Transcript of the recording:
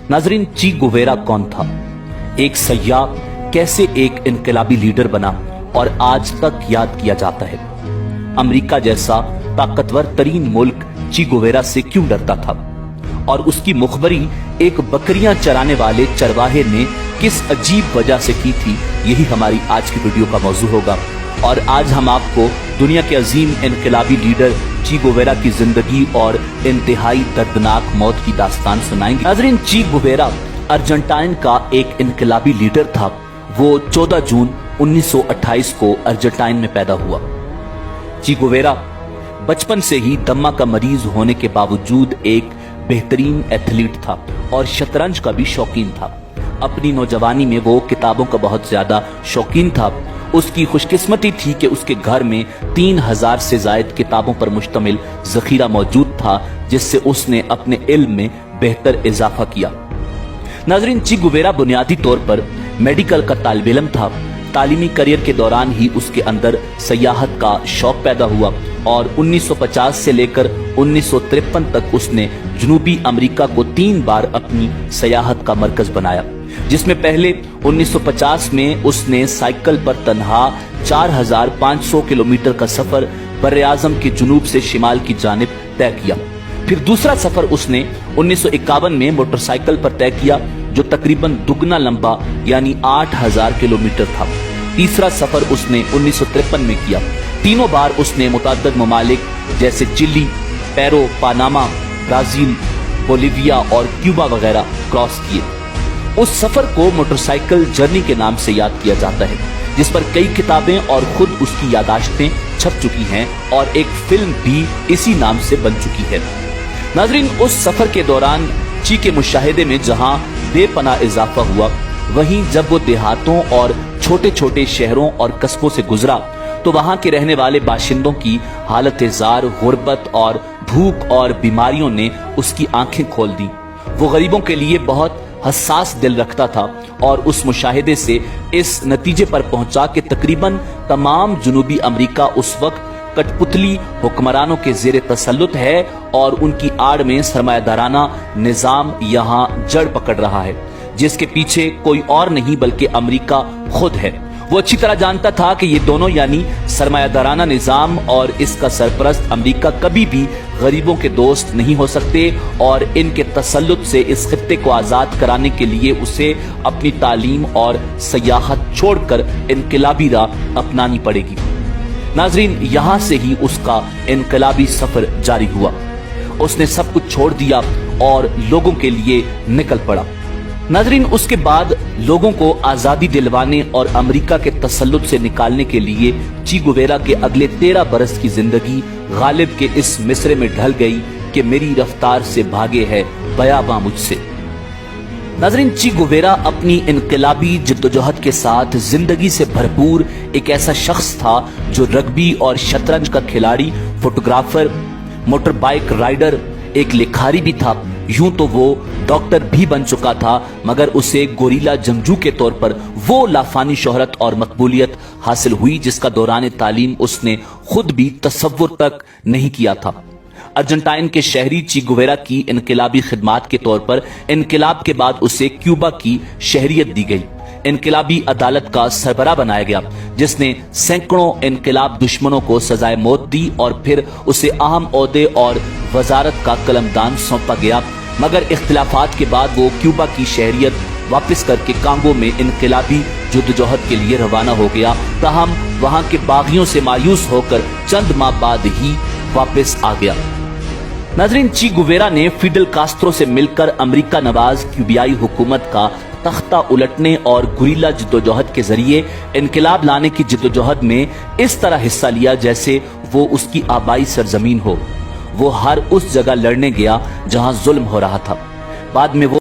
नाजरीन, ची गुवेरा कौन था? एक सयाह कैसे एक इनकलाबी लीडर बना और आज तक याद किया जाता है? अमेरिका जैसा ताकतवर तरीन मुल्क ची गुवेरा से क्यों डरता था? और उसकी मुखबरी एक बकरियां चराने वाले चरवाहे ने किस अजीब वजह से की थी, यही हमारी आज की वीडियो का मौजू होगा। और आज हम आपको दुनिया के अजीम इनकलाबी लीडर ची गुवेरा की जिंदगी और इंतहाई दर्दनाक मौत की दास्तान सुनाएंगे। नाज़रीन, ची गुवेरा अर्जेंटाइन का एक इनकलाबी लीडर था। वो 14 जून 1928 को अर्जेंटाइन में पैदा हुआ। ची गुवेरा बचपन से ही दम्मा का मरीज होने के बावजूद एक बेहतरीन एथलीट था और शतरंज का भी शौकीन था। अपनी नौजवानी में वो किताबों का बहुत ज्यादा शौकीन था। उसकी खुशकिस्मती थी कि उसके घर में 3000 से ज्यादा किताबों पर मुश्तमिल जखीरा मौजूद था, जिससे उसने अपने इल्म में बेहतर इजाफा किया। नाज़रीन, ची गुवेरा बुनियादी तौर पर मेडिकल का तालिब इल्म था। तालीमी करियर के दौरान ही उसके अंदर सयाहत का शौक पैदा हुआ और 1950 से लेकर 1953 तक उसने जनूबी अमेरिका को 3 बार अपनी सयाहत का मरकज बनाया, जिसमें पहले 1950 में उसने साइकिल पर तन्हा 4500 किलोमीटर का सफर बर्रे आज़म के जुनूब से शिमाल की जानिब तय किया। फिर दूसरा सफर उसने 1951 में मोटरसाइकिल पर तय किया, जो तकरीबन दुगना लंबा यानी 8000 किलोमीटर था। तीसरा सफर उसने 1953 में किया। तीनों बार उसने मुतअद्दिद ममालिक जैसे Chile, Peru, Panama, Brazil, Bolivia और क्यूबा वगैरह क्रॉस किए। उस सफर को मोटरसाइकिल जर्नी के नाम से याद किया जाता है, जिस पर कई किताबें और खुद उसकी यादाश्तें छप चुकी हैं और एक फिल्म भी इसी नाम से बन चुकी है। नाज़रीन, उस सफर के दौरान ची के मुशाहिदे में जहां बेपनाह इजाफा हुआ, वहीं जब वो देहातों और छोटे छोटे शहरों और कस्बों से गुजरा तो वहां के रहने वाले बाशिंदों की हालत जार, गुर्बत और भूख और बीमारियों ने उसकी आंखें खोल दी। वो गरीबों के लिए बहुत हसास दिल रखता था और उस मुशाहिदे से इस नतीजे पर पहुंचा कि तकरीबन तमाम जनूबी अमेरिका उस वक्त कठपुतली हुक्मरानों के जेर तसल्लुत है और उनकी आड़ में सरमायादाराना निजाम यहाँ जड़ पकड़ रहा है, जिसके पीछे कोई और नहीं बल्कि अमेरिका खुद है। वो अच्छी तरह जानता था कि ये दोनों यानी सरमायादाराना निजाम और इसका सरपरस्त अमेरिका कभी भी गरीबों के दोस्त नहीं हो सकते और इनके तसल्लुत से इस खित्ते को आजाद कराने के लिए उसे अपनी तालीम और सयाहत छोड़कर इनकलाबी राह अपनानी पड़ेगी। नाजरीन, यहाँ से ही उसका इनकलाबी सफर जारी हुआ। उसने सब कुछ छोड़ दिया और लोगों के लिए निकल पड़ा। नाजरीन, उसके बाद लोगों को आजादी दिलवाने और अमेरिका के तसल्लुत से निकालने के लिए ची गुवेरा के अगले 13 बरस की जिंदगी गालिब के इस मिसरे में ढल गई कि मेरी रफ्तार से भागे है बयाबा मुझसे। नाजरीन, ची गुवेरा अपनी इनकलाबी जिद्दोजहद के साथ जिंदगी से भरपूर एक ऐसा शख्स था जो रग्बी और शतरंज का खिलाड़ी, फोटोग्राफर, मोटर बाइक राइडर, एक लिखारी भी था। यूं तो वो डॉक्टर भी बन चुका था, मगर उसे गोरिल्ला जंगजू के तौर पर वो लाफानी शोहरत और मकबूलियत हासिल हुई जिसका दौरान तालीम उसने खुद भी तसव्वुर तक नहीं किया था। अर्जेंटाइन के शहरी ची गुवेरा की इनकलाबी खिदमात के तौर पर इनकलाब के बाद उसे क्यूबा की शहरियत दी गई। इनकलाबी अदालत का सरबराह बनाया गया, जिसने सैकड़ों इनकलाब दुश्मनों को सजाए मौत दी और फिर उसे अहम ओहदे और वजारत का कलमदान सौंपा गया। मगर इख्तिलाफात के बाद वो क्यूबा की शहरियत वापस करके कांगो में इनकलाबी जद्दोजहद के लिए रवाना हो गया। ताहम वहां के बागियों से मायूस होकर चंद माह बाद ही वापस आ गया। नाजरीन, ची गुवेरा ने फिडेल कास्त्रो से मिलकर अमेरिका नवाज क्यूबियाई हुकूमत का तख्ता उलटने और गुरिल्ला जिद्दोजहद के जरिए इनकलाब लाने की जिद्दोजहद में इस तरह हिस्सा लिया जैसे वो उसकी आबाई सरजमीन हो। वो हर उस जगह लड़ने गया जहां जुल्म हो रहा था। बाद में वो